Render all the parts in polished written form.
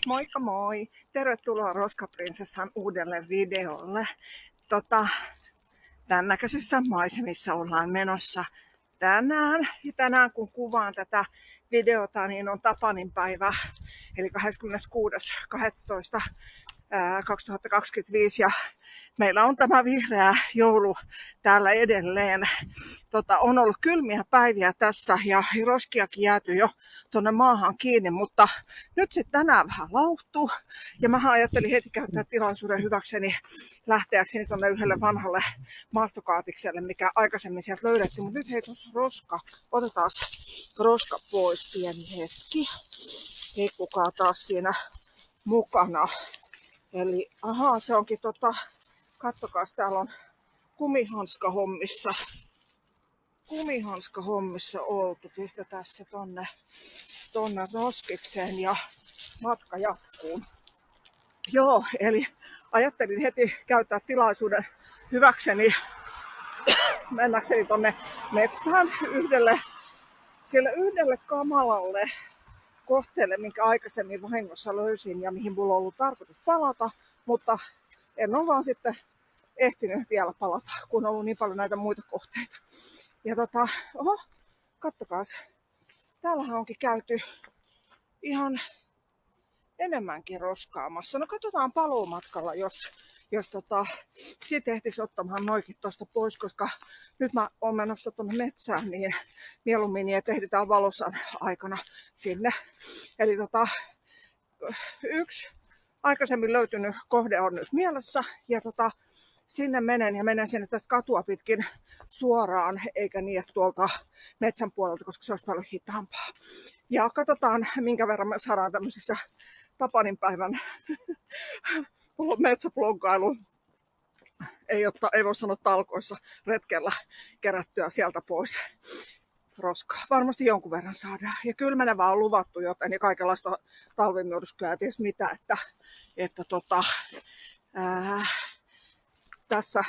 Moikka moi! Tervetuloa Roskaprinsessan uudelle videolle. Tämän näköisissä maisemissa ollaan menossa tänään. Ja tänään kun kuvaan tätä videota, niin on Tapaninpäivä, eli 26.12.2025. Ja meillä on tämä vihreä joulu täällä edelleen. On ollut kylmiä päiviä tässä ja roskiakin jääty jo tuonne maahan kiinni, mutta nyt sitten tänään vähän lauhtuu. Ja mä ajattelin heti käyttää tilaisuuden hyväkseni lähteäkseni tuonne yhdelle vanhalle maastokaatikselle, mikä aikaisemmin sieltä löydettiin. Mutta nyt hei, tuossa roska. Otetaan roska pois pieni hetki. Ei kukaan taas siinä mukana. Eli se onkin kattokaas, täällä on kumihanskahommissa oltu. Pistetään se tonne roskikseen ja matka jatkuu. Joo, eli ajattelin heti käyttää tilaisuuden hyväkseni mennäkseni tonne metsään yhdelle kamalalle kohteelle, minkä aikaisemmin vahingossa löysin ja mihin mulla on ollut tarkoitus palata, mutta en ole vaan sitten ehtinyt vielä palata, kun on ollut niin paljon näitä muita kohteita. Ja kattokaas, täällähän onkin käyty ihan enemmänkin roskaamassa. No katsotaan paluumatkalla, jos sit ehtisi ottamaan noikin tosta pois, koska nyt mä oon menossa tuonne metsään, niin mieluummin niin, että ehditään valosan aikana sinne. Eli yksi aikaisemmin löytynyt kohde on nyt mielessä ja sinne menen sinne tästä katua pitkin suoraan, eikä niin, että tuolta metsän puolelta, koska se olisi paljon hitaampaa. Ja katsotaan, minkä verran me saadaan tämmöisissä Tapaninpäivän metsäblogailu, ei voi sanoa talkoissa, retkellä kerättyä sieltä pois roskaa. Varmasti jonkun verran saadaan. Ja kylmenevää on luvattu joten ja kaikenlaista talvimyrskyä ja ties mitä, että tässä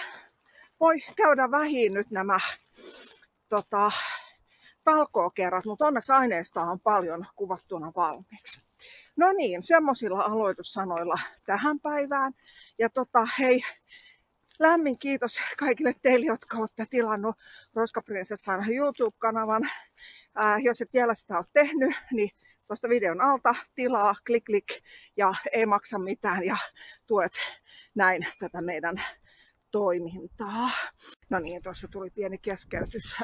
voi käydä vähin nyt nämä talkookerrat, mutta onneksi aineistoa on paljon kuvattuna valmiiksi. No niin, semmoisilla aloitussanoilla tähän päivään. Ja hei, lämmin kiitos kaikille teille, jotka olette tilannut Roskaprinsessan YouTube-kanavan. Jos et vielä sitä ole tehnyt, niin tuosta videon alta tilaa, klik ja ei maksa mitään ja tuet näin tätä meidän toimintaa. No niin, tuossa tuli pieni keskeytys.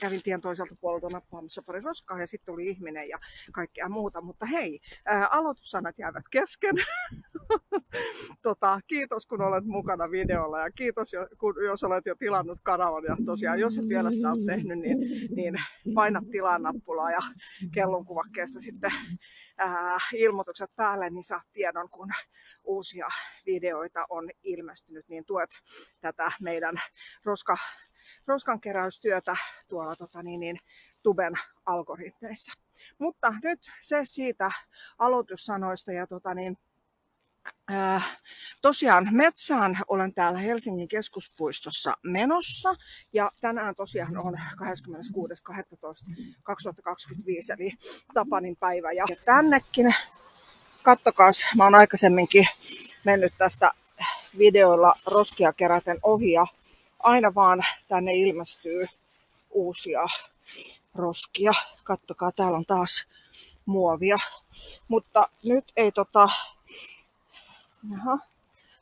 Kävin tien toiselta puolelta nappaamassa pari roskaa ja sitten tuli ihminen ja kaikkea muuta. Mutta hei, aloitussanat jäävät kesken. Kiitos kun olet mukana videolla ja kiitos jos olet jo tilannut kanavan. Ja tosiaan jos et vielä sitä ole tehnyt, niin paina tilaa-nappulaa ja kellonkuvakkeesta sitten ilmoitukset päälle, niin saat tiedon kun uusia videoita on ilmestynyt, niin tuet tätä meidän roskankeräystyötä tuolla Tuben algoritmeissa. Mutta nyt se siitä aloitussanoista ja tosiaan metsään olen täällä Helsingin keskuspuistossa menossa ja tänään tosiaan on 26.12.2025 eli Tapaninpäivä ja tännekin kattokaas, mä oon aikaisemminkin mennyt tästä videoilla roskia keräten ohi ja aina vaan tänne ilmestyy uusia roskia. Kattokaa, täällä on taas muovia. Mutta nyt ei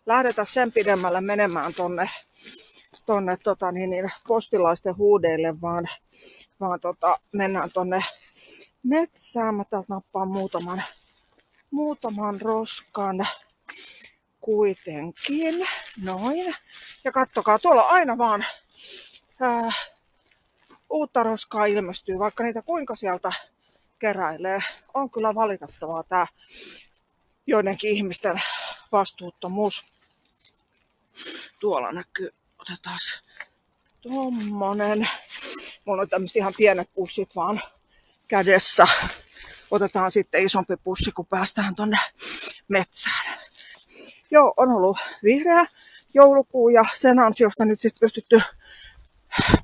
lähdetä sen pidemmälle menemään tonne postilaisten huudeille, vaan mennään tonne metsään. Mä täältä nappaan muutaman roskan kuitenkin. Noin. Ja kattokaa, tuolla aina vaan uutta roskaa ilmestyy, vaikka niitä kuinka sieltä keräilee. On kyllä valitettavaa tää joidenkin ihmisten vastuuttomuus. Tuolla näkyy, otetaan tommonen. Mulla on tämmöiset ihan pienet pussit vaan kädessä. Otetaan sitten isompi pussi, kun päästään tonne metsään. Joo, on ollut vihreä joulukuu ja sen ansiosta nyt sitten pystytty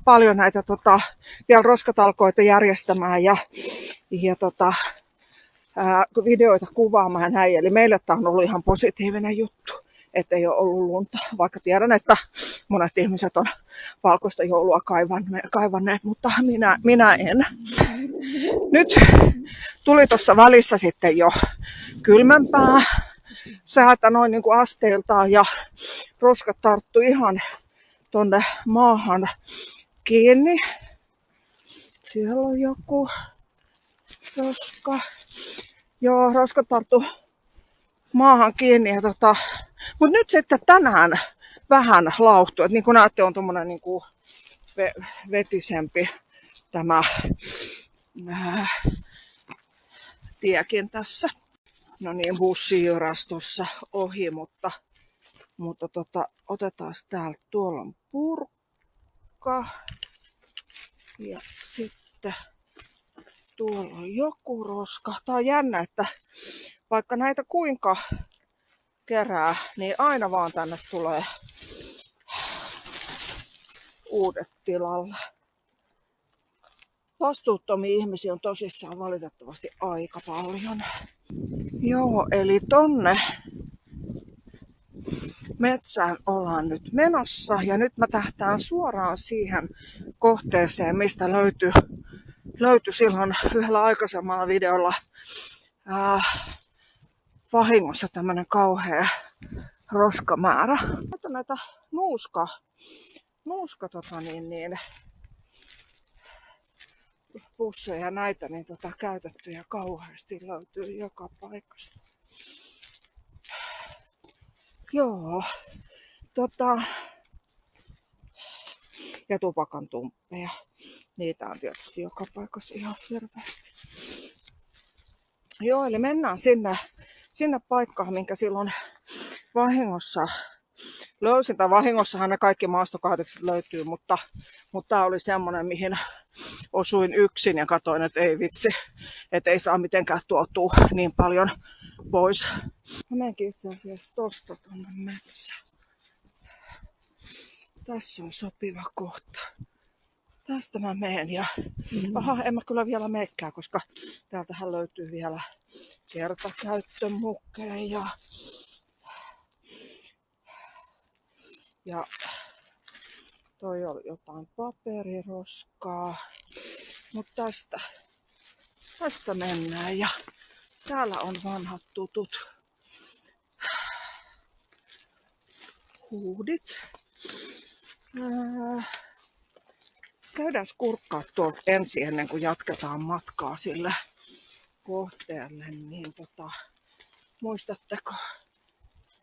paljon näitä vielä roskatalkoita järjestämään ja videoita kuvaamaan näin. Eli meille tämä on ollut ihan positiivinen juttu, että ei ole ollut lunta. Vaikka tiedän, että monet ihmiset on valkoista joulua kaivanneet, mutta minä en. Nyt tuli tuossa välissä sitten jo kylmempää säätä noin niin kuin asteiltaan ja roskat tarttu ihan tonne maahan kiinni. Siellä on joku roska. Joo, roska tarttu maahan kiinni. Mutta nyt sitten tänään vähän lauhtuu. Niin kuin näette, on tommonen niin kuin vetisempi tämä tiekin tässä. No niin, bussi jyräsi tuossa ohi, mutta otetaan täältä. Tuolla on purkka. Ja sitten tuolla on joku roska. Tää on jännä, että vaikka näitä kuinka kerää, niin aina vaan tänne tulee uudet tilalle. Vastuuttomia ihmisiä on tosissaan valitettavasti aika paljon. Joo, eli tonne metsään ollaan nyt menossa ja nyt mä tähtään suoraan siihen kohteeseen, mistä löytyi silloin yhdellä aikaisemmalla videolla vahingossa tämmönen kauhea roskamäärä. Näitä nuuska pusseja näitä niin käytettyjä kauheasti löytyy joka paikasta. Joo, ja tupakan tumppeja. Niitä on tietysti joka paikassa ihan hirveästi. Joo, eli mennään sinne paikkaan, minkä silloin vahingossa löysin. Tai vahingossahan ne kaikki maastokahdekset löytyy, mutta tää oli semmonen, mihin osuin yksin ja katsoin, että ei vitsi, että ei saa mitenkään tuotua niin paljon pois. Mä menenkin itse asiassa tosta tonne metsään. Tässä on sopiva kohta. Tästä mä menen ja en mä kyllä vielä meekään, koska täältähän löytyy vielä kertakäyttömukeja. Ja toi oli jotain paperiroskaa. Mutta tästä mennään ja täällä on vanhat tutut huudit. Käydään kurkkaa tuolta ensin ennen kuin jatketaan matkaa sille kohteelle. Niin muistatteko,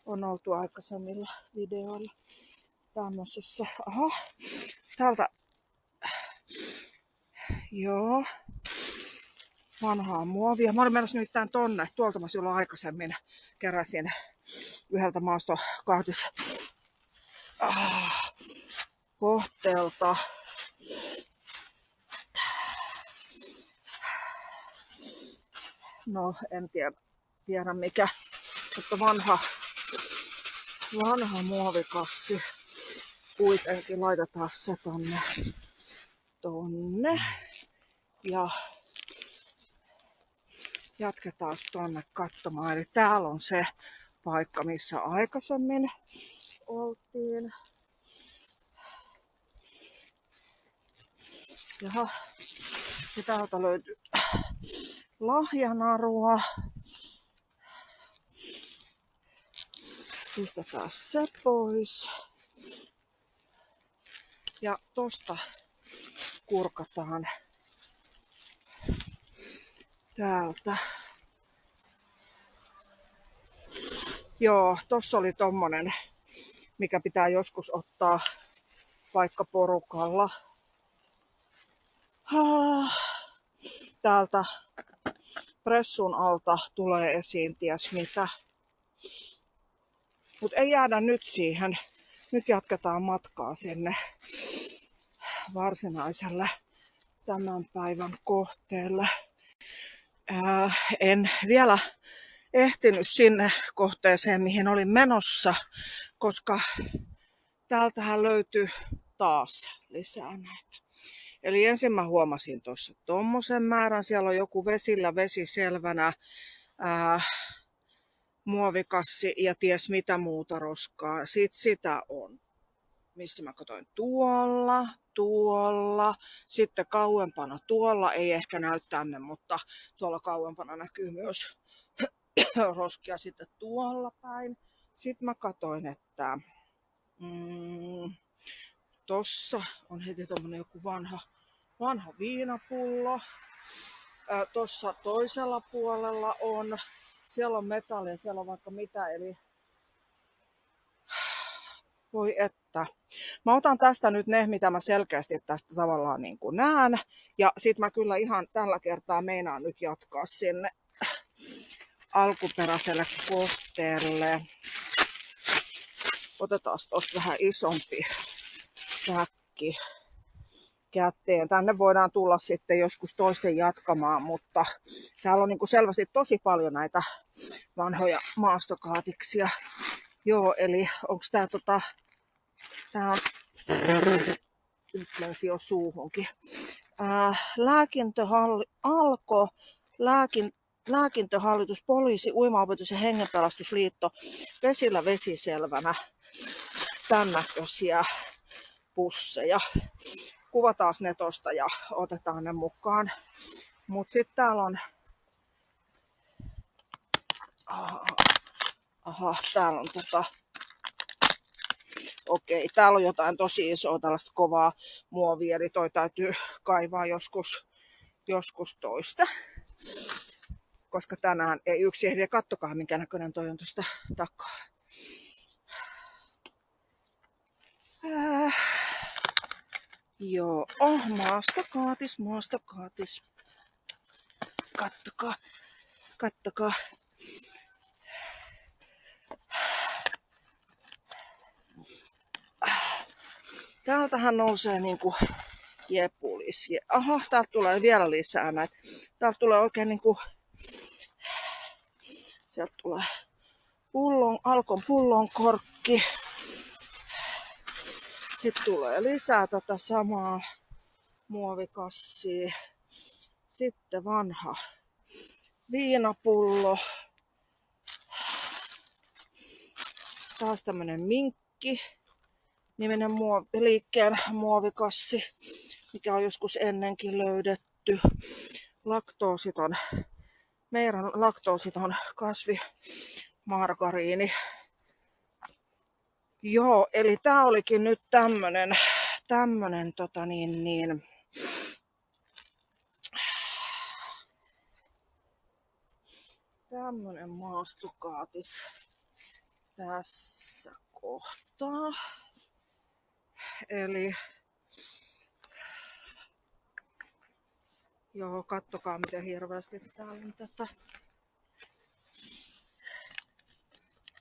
on oltu aikaisemmilla videoilla tämmöisessä. Aha, täältä, joo, vanhaa muovia. Mä olin menossa nimittäin tonne. Tuolta mä silloin aikaisemmin keräsin yhdeltä maastokahdis kohteelta no en tiedä mikä, mutta vanha muovikassi. Kuitenkin laitetaan se tonne ja jatketaan tonne katsomaan. Eli täällä on se paikka, missä aikaisemmin oltiin. Ja täältä löytyy lahjanarua. Pistetään se pois. Ja tosta kurkataan täältä. Joo, tossa oli tommonen, mikä pitää joskus ottaa vaikka porukalla. Täältä pressun alta tulee esiin ties mitä. Mut ei jäädä nyt siihen. Nyt jatketaan matkaa sinne varsinaiselle tämän päivän kohteelle. En vielä ehtinyt sinne kohteeseen, mihin olin menossa, koska täältähän löytyy taas lisää näitä Eli ensin mä huomasin tuossa tommosen määrän. Siellä on joku vesillä vesiselvänä muovikassi ja ties mitä muuta roskaa. Sitten sitä on, missä mä katsoin, tuolla. Sitten kauempana tuolla, ei ehkä näy tänne, mutta tuolla kauempana näkyy myös roskia sitten tuolla päin. Sitten mä katsoin, että tossa on heti tommonen joku vanha viinapullo. Tossa toisella puolella on, siellä on metallia, siellä on vaikka mitä, eli voi että. Mä otan tästä nyt ne, mitä mä selkeästi tästä tavallaan niin kuin näen. Ja sit mä kyllä ihan tällä kertaa meinaan nyt jatkaa sinne alkuperäiselle kohteelle. Otetaan tosta vähän isompi säkki käteen. Tänne voidaan tulla sitten joskus toisten jatkamaan, mutta täällä on niin kuin selvästi tosi paljon näitä vanhoja maastokaatiksia. Joo, eli onks tää tää on, nyt löysi jo suuhunkin. Lääkintöhallitus, poliisi, uimaopetus ja hengenpelastusliitto, vesillä vesiselvänä, tämän näköisiä pusseja. Kuvataan ne tosta ja otetaan ne mukaan. Mut sit täällä on, täällä on okei, täällä on jotain tosi isoa tällaista kovaa muovia, eli toi täytyy kaivaa joskus toista. Koska tänään ei yksi ehdi. Kattokaa minkä näköinen toi on tuosta takaa. Joo, maastokaatis. Kattokaa. Täältähän nousee niinku jepulis. Aha, täältä tulee vielä lisää näitä. Täältä tulee oikein niinku, sieltä tulee Alkon pullon korkki. Sitten tulee lisää tätä samaa muovikassia. Sitten vanha viinapullo. Taas tämmönen minkki niminen liikkeen muovikassi, mikä on joskus ennenkin löydetty. Meidän laktoositon kasvimargariini. Joo, eli tää olikin nyt tämmönen tämmönen maastokaatis tässä kohtaa. Eli joo, kattokaa miten hirveästi täällä on tätä.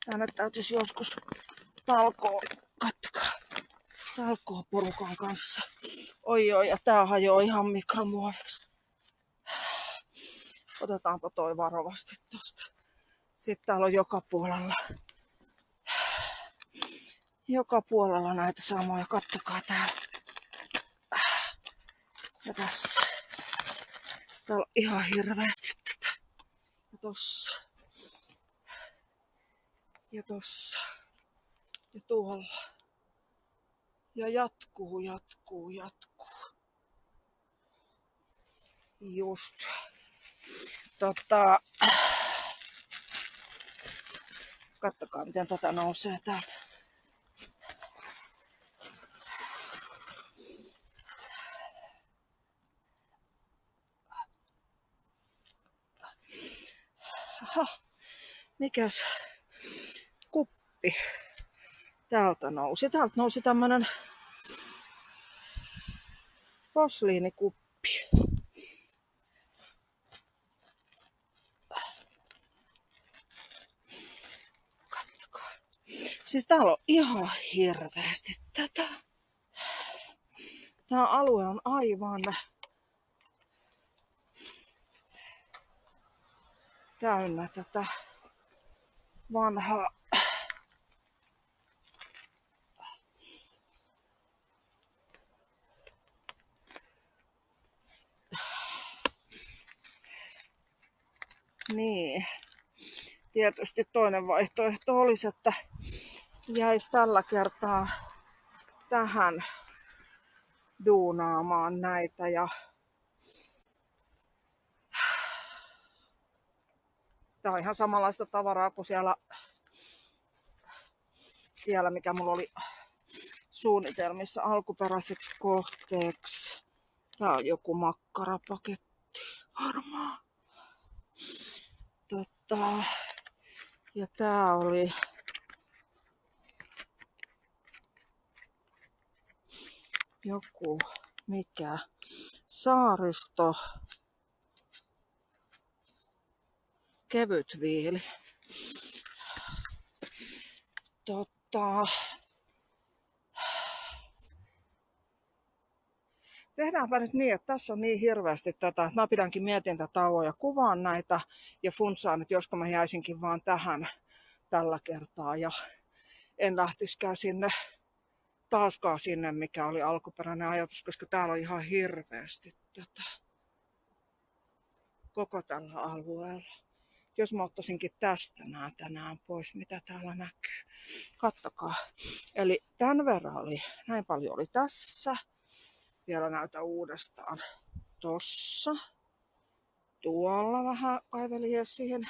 Tänne täytyisi joskus talkoo porukan kanssa. Oi, ja tää hajoaa ihan mikromuoviksi. Otetaanpa toi varovasti tosta. Sitten täällä on joka puolella näitä samoja. Kattokaa täällä. Ja tässä. Täällä on ihan hirveästi tätä. Ja tossa. Ja tossa. Ja tuolla. Ja jatkuu. Just. Kattokaa miten tätä nousee täältä. Aha, mikäs kuppi täältä nousi. Täältä nousi tämmönen posliinikuppi. Kattokaa. Siis täällä on ihan hirveästi tätä. Tää alue on aivan täynnä tätä vanhaa Niin. Tietysti toinen vaihtoehto olisi, että jäisi tällä kertaa tähän duunaamaan näitä. Ja tää on ihan samanlaista tavaraa kuin siellä mikä mulla oli suunnitelmissa alkuperäiseksi kohteeksi. Tää on joku makkarapaketti varmaan. Ja tää oli joku mikä Saaristo kevyt viili. Tehdäänpä nyt niin, että tässä on niin hirveästi tätä, että mä pidänkin mietintätauon ja kuvaan näitä ja funtsaan, että josko mä jäisinkin vaan tähän tällä kertaa ja en lähtisikään taaskaan sinne, mikä oli alkuperäinen ajatus, koska täällä on ihan hirveästi tätä koko tällä alueella. Jos mä ottaisinkin tästä nää tänään pois, mitä täällä näkyy. Kattokaa. Eli tämän verran oli, näin paljon oli tässä. Vielä näytä uudestaan. Tossa. Tuolla vähän kaiveli esiin.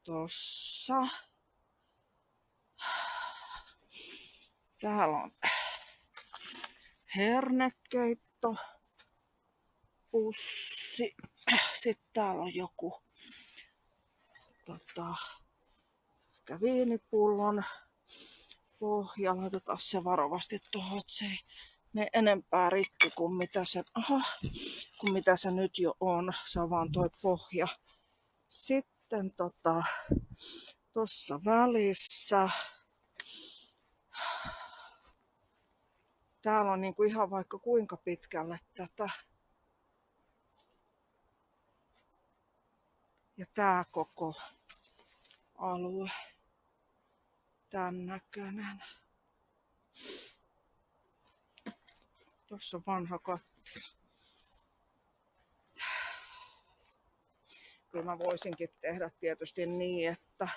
Tossa. Täällä on hernekeitto. Pussi. Sitten täällä on joku ehkä viinipullon pohja. Laitetaan se varovasti tuohon, että se ei mene enempää rikki kuin mitä se nyt jo on. Se on vaan toi pohja. Sitten tossa välissä. Täällä on niinku ihan vaikka kuinka pitkälle tätä. Ja tää koko alue. Tän näköinen. Tuossa on vanha kattila. Kyllä mä voisinkin tehdä tietysti niin, että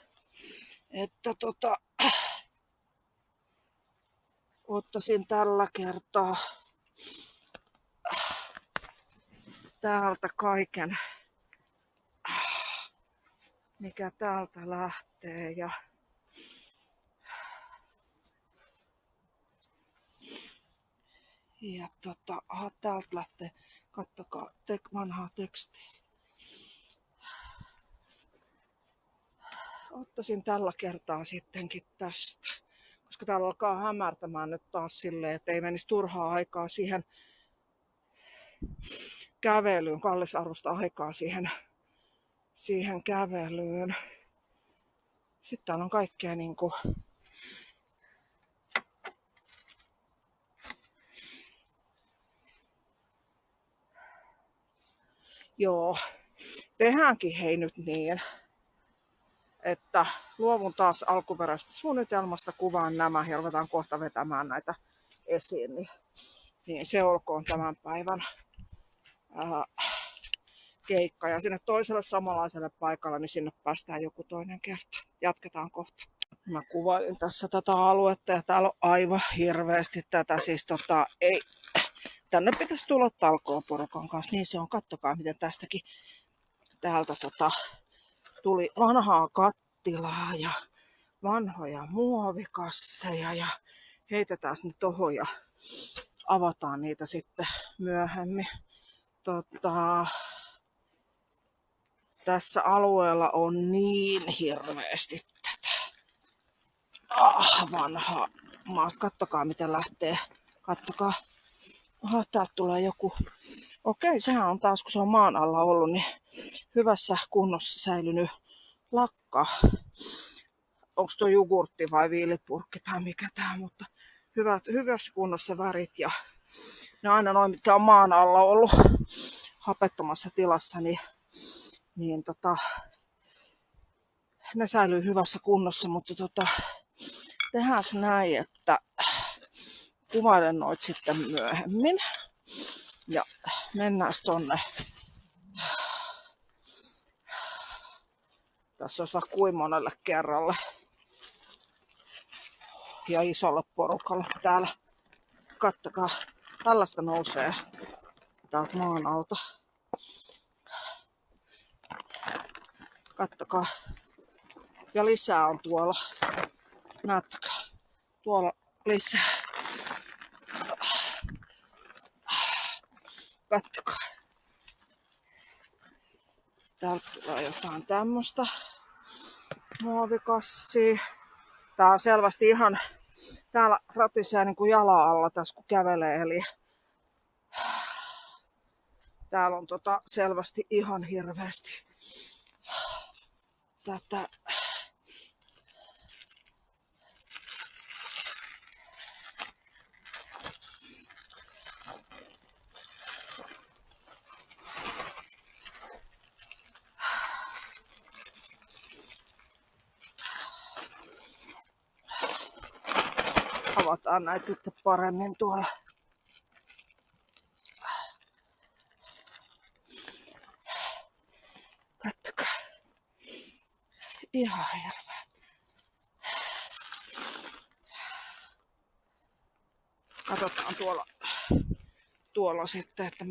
ottaisin tällä kertaa täältä kaiken, mikä täältä lähtee ja täältä lähtee, kattokaa, vanhaa tekstiä. Ottaisin tällä kertaa sittenkin tästä, koska täällä alkaa hämärtämään nyt taas silleen, että ei menisi turhaa aikaa siihen kävelyyn, kallisarvoista aikaa siihen kävelyyn. Sitten täällä on kaikkea niinku joo, tehdäänkin hei nyt niin, että luovun taas alkuperäisestä suunnitelmasta, kuvaan nämä ja ruvetaan kohta vetämään näitä esiin, niin se olkoon tämän päivän keikka. Ja sinne toiselle samanlaiselle paikalle, niin sinne päästään joku toinen kerta. Jatketaan kohta. Mä kuvailin tässä tätä aluetta ja täällä on aivan hirveästi tätä. Siis ei, tänne pitäisi tulla talkooporukan kanssa. Niin se on, kattokaa miten tästäkin täältä tuli vanhaa kattilaa ja vanhoja muovikasseja ja heitetään ne tohon ja avataan niitä sitten myöhemmin. Tässä alueella on niin hirveästi tätä vanhaa maasta. Kattokaa miten lähtee. Kattokaa. Oho, täältä tulee joku. Okei, sehän on taas kun se on maan alla ollut, niin hyvässä kunnossa säilynyt lakka. Onko tuo jogurtti vai viilipurkki tai mikä tää, mutta hyvässä kunnossa värit ja ne aina noin mitkä on maan alla ollut hapettomassa tilassa, niin ne säilyy hyvässä kunnossa, mutta tehdään näin, että kuvailen noit sitten myöhemmin ja mennään tonne Tässä on kuin monelle kerralle ja isolle porukalle täällä. Kattokaa, tällaista nousee täältä maan alta. Kattokaa. Ja lisää on tuolla. Näettekö? Tuolla lisää. Kattokaa. Täältä tulee jotain tämmöstä muovikassia. Tää on selvästi ihan, täällä ratisee niin kuin jalan alla tässä kun kävelee, eli täällä on selvästi ihan hirveästi tätä. Avataan näitä sitten paremmin tuolla. Kattokaa. Ihan hirveä. Katsotaan tuolla sitten, että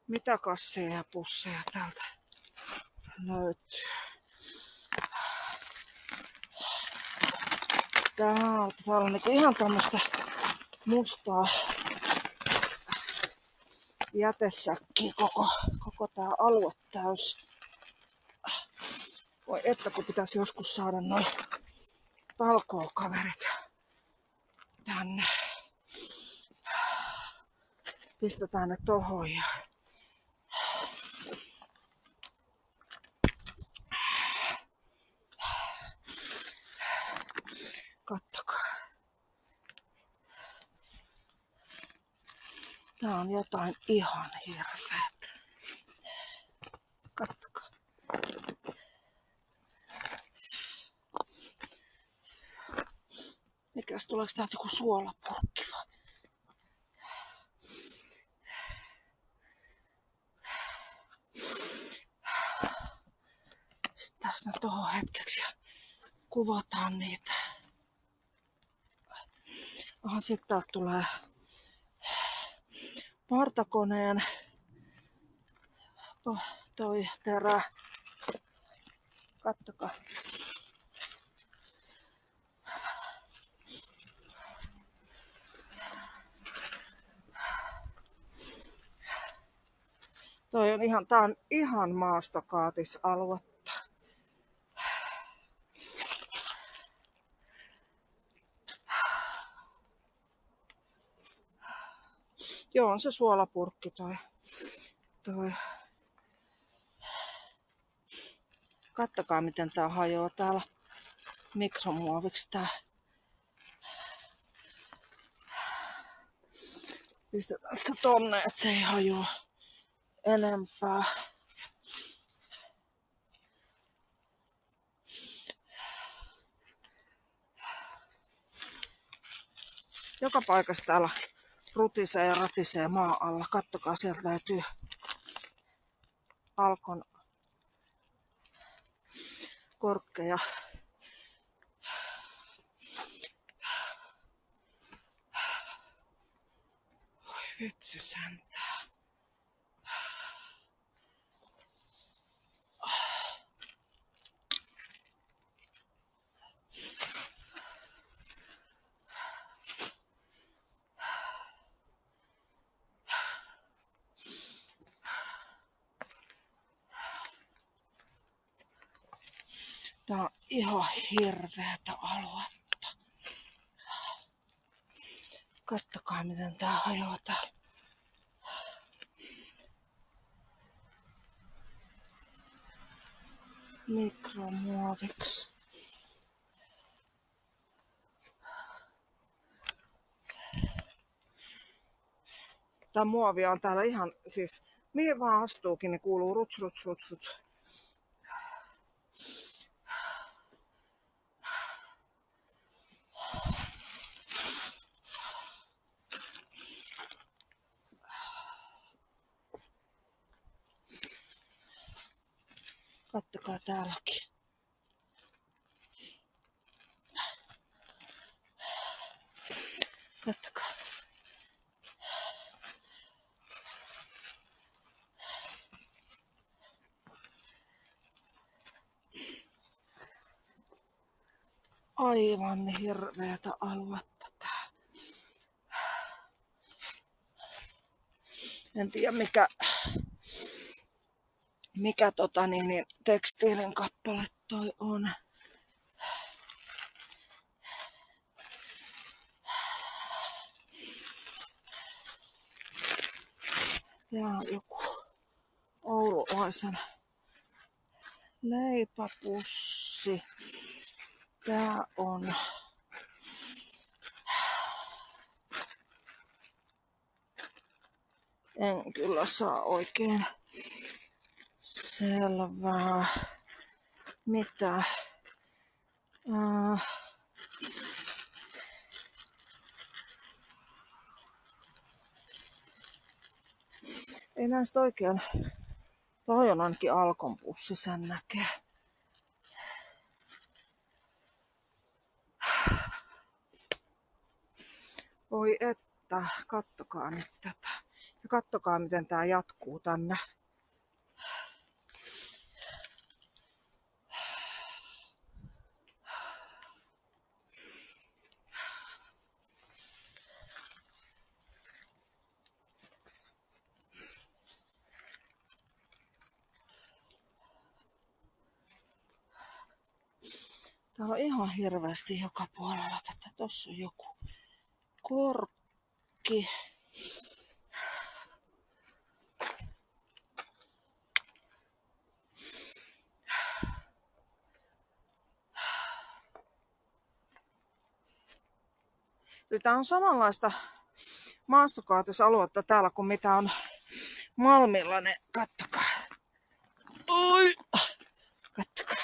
mitä kasseja ja pusseja täältä löytyy. Täällä on ihan tämmöistä mustaa jätesäkkiä koko tää alue täys. Voi että kun pitäisi joskus saada noin talkookaverit tänne. Pistetään ne tohon ja kattokaa. Tää on jotain ihan hirveetä. Kattokaa. Mikäs tuleeko täältä joku suolapurkki vai? Sitten tässä nyt tohon hetkeksi ja kuvataan niitä. Sitten täältä tulee partakoneen toi terä. Kattokaa. Tää on ihan maastokaatisaluetta. Joo, on se suolapurkki toi. Kattokaa miten tää hajoaa täällä mikromuoviksi tää. Pistetään se tonne, että se ei hajoa enempää. Joka paikassa täällä rutisee ja ratisee maa alla. Kattokaa, sieltä löytyy Alkon korkkeja. Oi vitsi sentään. Tää on ihan hirveätä aluetta. Kattokaa miten tää hajoaa täällä. Mikromuoviksi. Tää muovia on täällä ihan siis mihin vaan astuukin, niin kuuluu ruts, ruts, ruts, ruts. Kattokaa täälläkin. Kattokaa. Aivan hirveätä aluetta tää. En tiedä mikä tekstiilin kappale toi on. Tää on joku oululaisen leipäpussi. Tää on en kyllä saa oikein selvää mitä. Ei näistä oikein. Toi on ainakin Alkon pussi, sen näkee. Voi että, kattokaa nyt tätä. Ja kattokaa miten tää jatkuu tänne. Täällä on ihan hirveästi joka puolella tätä. Tossa on joku korkki. Eli tää on samanlaista maastokaatisaluetta täällä kuin mitä on Malmilla. Ne, kattokaa. Oi! Kattokaa.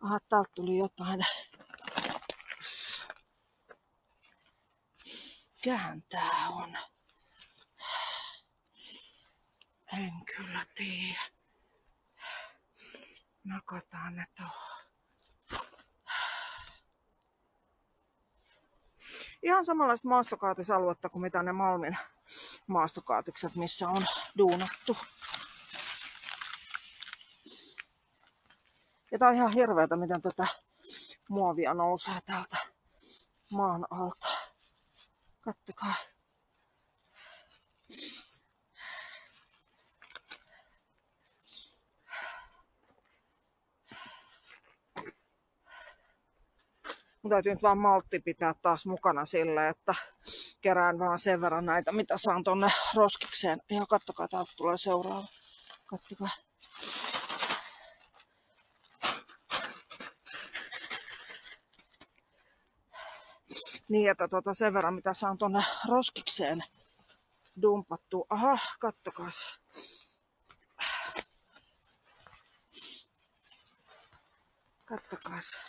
Aha, täältä tuli jotain. Mikähän tää on? En kyllä tiedä. Nakataan ne tuohon. Ihan samanlaista maastokaatisaluetta kuin mitä ne Malmin maastokaatikset, missä on duunattu. Ja tää on ihan hirveetä, miten tätä muovia nousee täältä maan alta. Kattokaa. Mun täytyy nyt vaan maltti pitää taas mukana sille, että kerään vaan sen verran näitä, mitä saan tonne roskikseen. Ja kattokaa, täältä tulee seuraava. Kattokaa. Niin, että sen verran, mitä saan tonne roskikseen dumpattua. Aha, kattokaas. Kattokaas.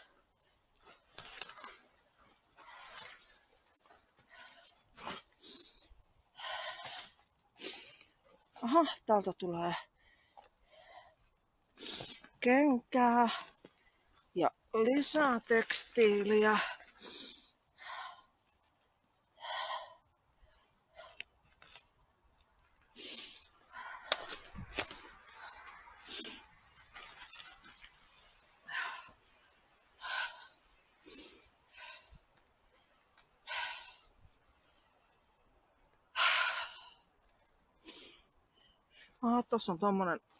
Aha, täältä tulee kenkää ja lisää tekstiiliä. Tossa on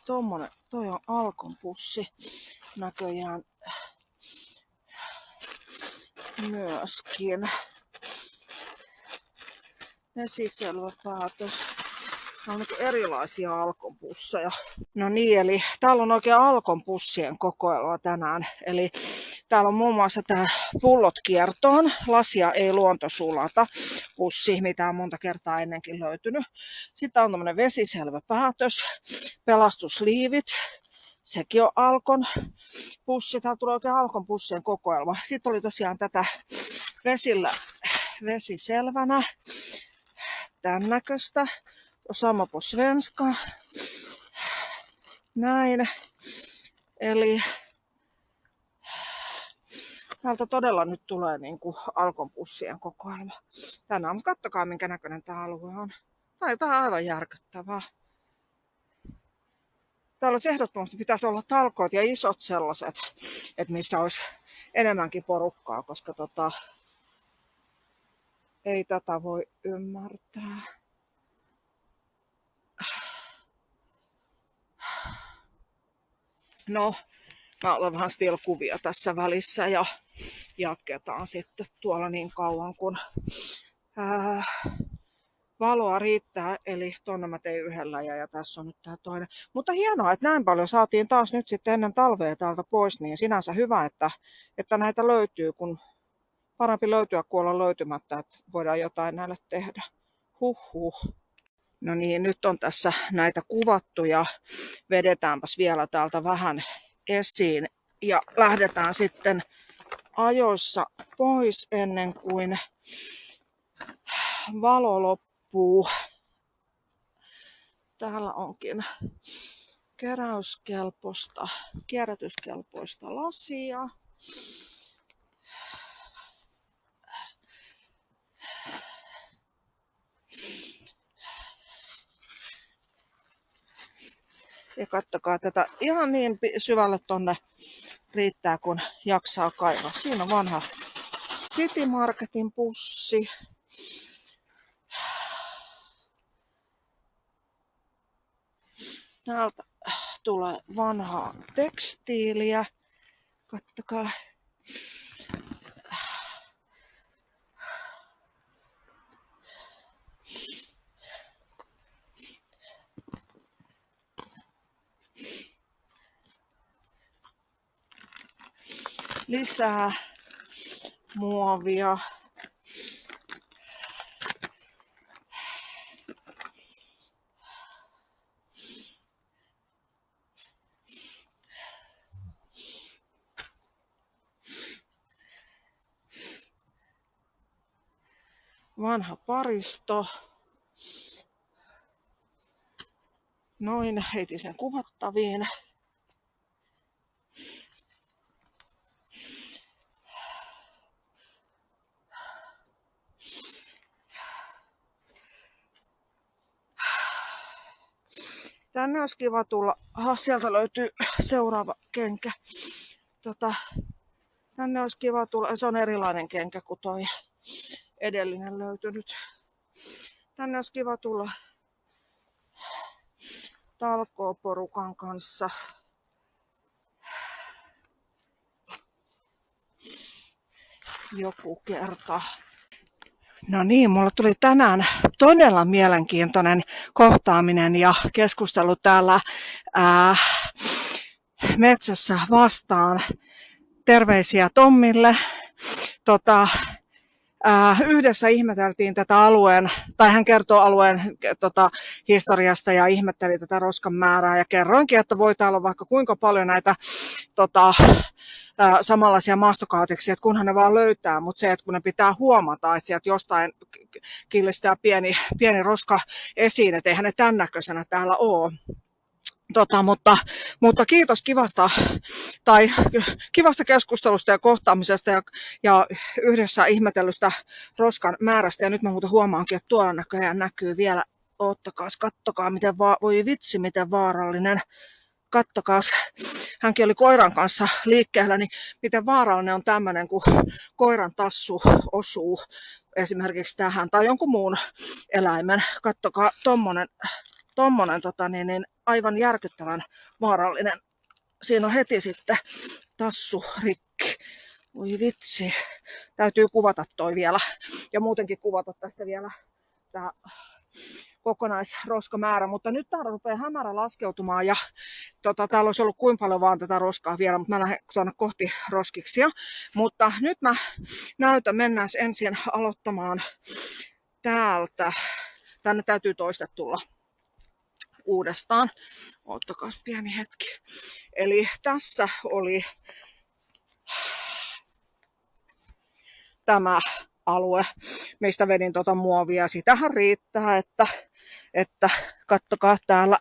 tommonen, toi on Alkon pussi näköjään myöskin. Vesiselvä päätös. Tää on niinku erilaisia Alkon pusseja. No niin, eli täällä on oikein Alkon pussien kokoelma tänään. Eli täällä on muun muassa tää pullot kiertoon, lasia ei luontosulata pussi, mitä on monta kertaa ennenkin löytynyt. Sitten on tämmönen vesiselvä päätös, pelastusliivit, sekin on Alkon pussi. Täällä tulee oikein Alkon pussien kokoelma. Sitten oli tosiaan tätä vesiselvänä, tämän näköistä Samma på svenska. Näin. Eli täältä todella nyt tulee niinku Alkon pussien kokoelma tänään, mutta kattokaa minkä näköinen tää alue on. Tää on aivan järkyttävää. Täällä olisi ehdottomasti pitäisi olla talkoot ja isot sellaiset, että missä olisi enemmänkin porukkaa, koska ei tätä voi ymmärtää. No, mä olen vähän still-kuvia tässä välissä ja jatketaan sitten tuolla niin kauan kun valoa riittää, eli tonne mä tein yhdellä ja tässä on nyt tää toinen. Mutta hienoa, että näin paljon saatiin taas nyt sitten ennen talvea täältä pois, niin sinänsä hyvä, että näitä löytyy, kun parempi löytyä kuin olla löytymättä, että voidaan jotain näille tehdä. Huhhuh. No niin, nyt on tässä näitä kuvattu ja vedetäänpäs vielä täältä vähän esiin ja lähdetään sitten ajoissa pois ennen kuin valo loppuu. Täällä onkin kierrätyskelpoista lasia. Ja kattokaa tätä ihan niin syvälle tonne riittää kun jaksaa kaivaa. Siinä on vanha City Marketin pussi. Täältä tulee vanhaa tekstiiliä. Kattokaa. Lisää muovia. Vanha paristo. Noin, heitin sen kuvattaviin. Tänne olisi kiva tulla. Aha, sieltä löytyy seuraava kenkä. Tänne olisi kiva tulla. Se on erilainen kenkä kuin toi edellinen löytynyt. Tänne olisi kiva tulla talkooporukan kanssa. Joku kerta. No niin, mulla tuli tänään todella mielenkiintoinen kohtaaminen ja keskustelu täällä metsässä vastaan. Terveisiä Tommille. Yhdessä ihmeteltiin tätä alueen, tai hän kertoo alueen historiasta ja ihmetteli tätä roskan määrää ja kerroinkin, että voi täällä olla vaikka kuinka paljon näitä samanlaisia maastokaatiksia, että kunhan ne vaan löytää, mutta se, että kun ne pitää huomata, että sieltä jostain killistää pieni roska esiin, että eihän ne tämän näköisenä täällä ole. Mutta kiitos kivasta keskustelusta ja kohtaamisesta ja yhdessä ihmetellystä roskan määrästä. Ja nyt mä muuten huomaankin, että tuolla näköjään näkyy vielä. Kattokaa, voi vitsi, miten vaarallinen. Kattokaas, hänkin oli koiran kanssa liikkeellä, niin miten vaarallinen on tämmöinen, kun koiran tassu osuu esimerkiksi tähän tai jonkun muun eläimen. Kattokaa, tommonen aivan järkyttävän vaarallinen. Siinä on heti sitten tassu rikki. Voi vitsi. Täytyy kuvata toi vielä. Ja muutenkin kuvata tästä vielä tää kokonaisroskamäärä. Mutta nyt tää rupeaa hämärä laskeutumaan. Ja täällä olisi ollut kuinka paljon vaan tätä roskaa vielä. Mutta mä lähden tuonne kohti roskiksia. Mutta nyt mä näytän. Mennään ensin aloittamaan täältä. Tänne täytyy toista tulla uudestaan. Ottakaa pieni hetki. Eli tässä oli tämä alue, mistä vedin tuota muovia. Sitähän riittää, että kattokaa täällä,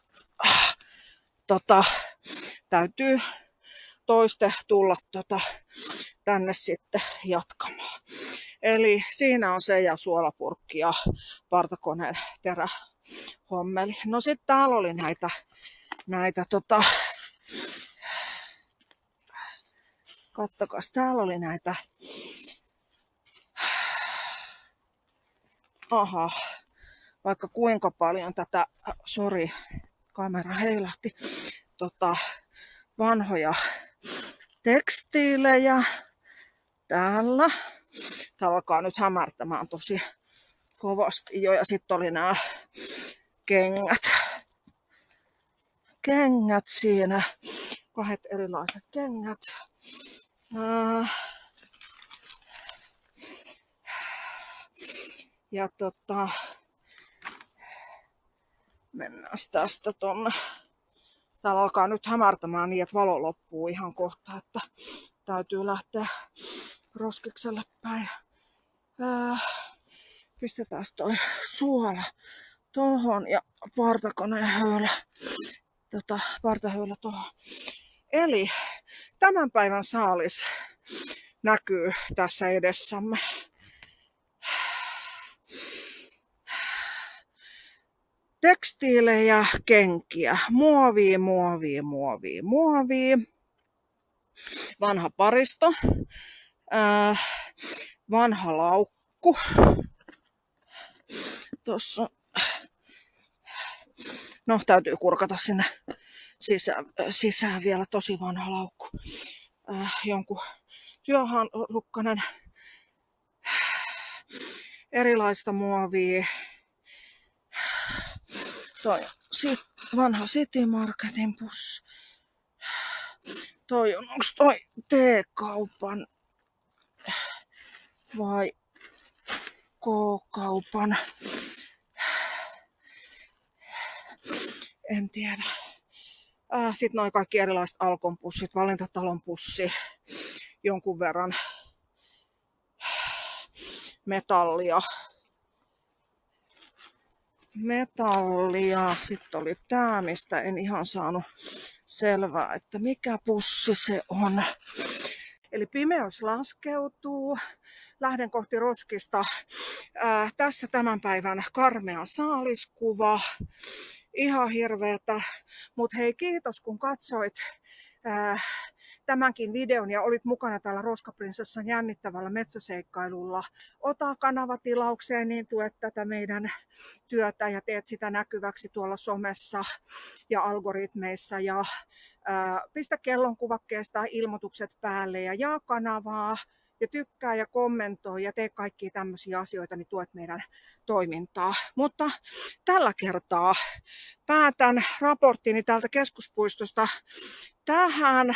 täytyy toiste tulla tänne sitten jatkamaan. Eli siinä on se ja suolapurkki ja partakoneen terähommeli. No sitten täällä oli näitä kattokas, täällä oli näitä, vaikka kuinka paljon tätä, sori, kamera heilahti, vanhoja tekstiilejä täällä. Täällä alkaa nyt hämärtämään tosi kovasti jo. Ja sitten oli nämä kengät siinä. 2 erilaiset kengät. Ja mennään tästä tonne. Täällä alkaa nyt hämärtämään niin, että valo loppuu ihan kohta, että täytyy lähteä roskikselle päin. Pistetään toi suola tohon ja partakoneen höylä, partahöylä tohon. Eli tämän päivän saalis näkyy tässä edessämme. Tekstiilejä, kenkiä, muovia. Vanha paristo, vanha laukku. Tossa. No, täytyy kurkata sinne sisään vielä, tosi vanha laukku. Jonkun työhaarukkanen, erilaista muovia. Toi vanha City Marketin pussi. Onks toi T-kaupan vai K-kaupan? En tiedä. Sitten noin kaikki erilaiset Alkon pussit, Valintatalon pussi, jonkun verran metallia. Sitten oli tää, mistä en ihan saanut selvää, että mikä pussi se on. Eli pimeys laskeutuu. Lähden kohti roskista. Tässä tämän päivän karmea saaliskuva. Ihan hirveetä. Mutta hei, kiitos kun katsoit tämänkin videon ja olit mukana täällä Roskaprinsessan jännittävällä metsäseikkailulla. Ota kanava tilaukseen, niin tuet tätä meidän työtä ja teet sitä näkyväksi tuolla somessa ja algoritmeissa. Ja pistä kellonkuvakkeesta ilmoitukset päälle ja jaa kanavaa. Ja tykkää ja kommentoi ja tee kaikkia tämmöisiä asioita, niin tuet meidän toimintaa. Mutta tällä kertaa päätän raporttini täältä keskuspuistosta tähän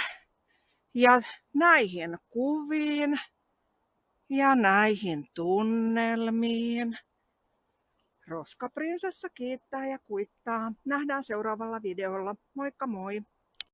ja näihin kuviin ja näihin tunnelmiin. Roskaprinsessa kiittää ja kuittaa. Nähdään seuraavalla videolla. Moikka moi!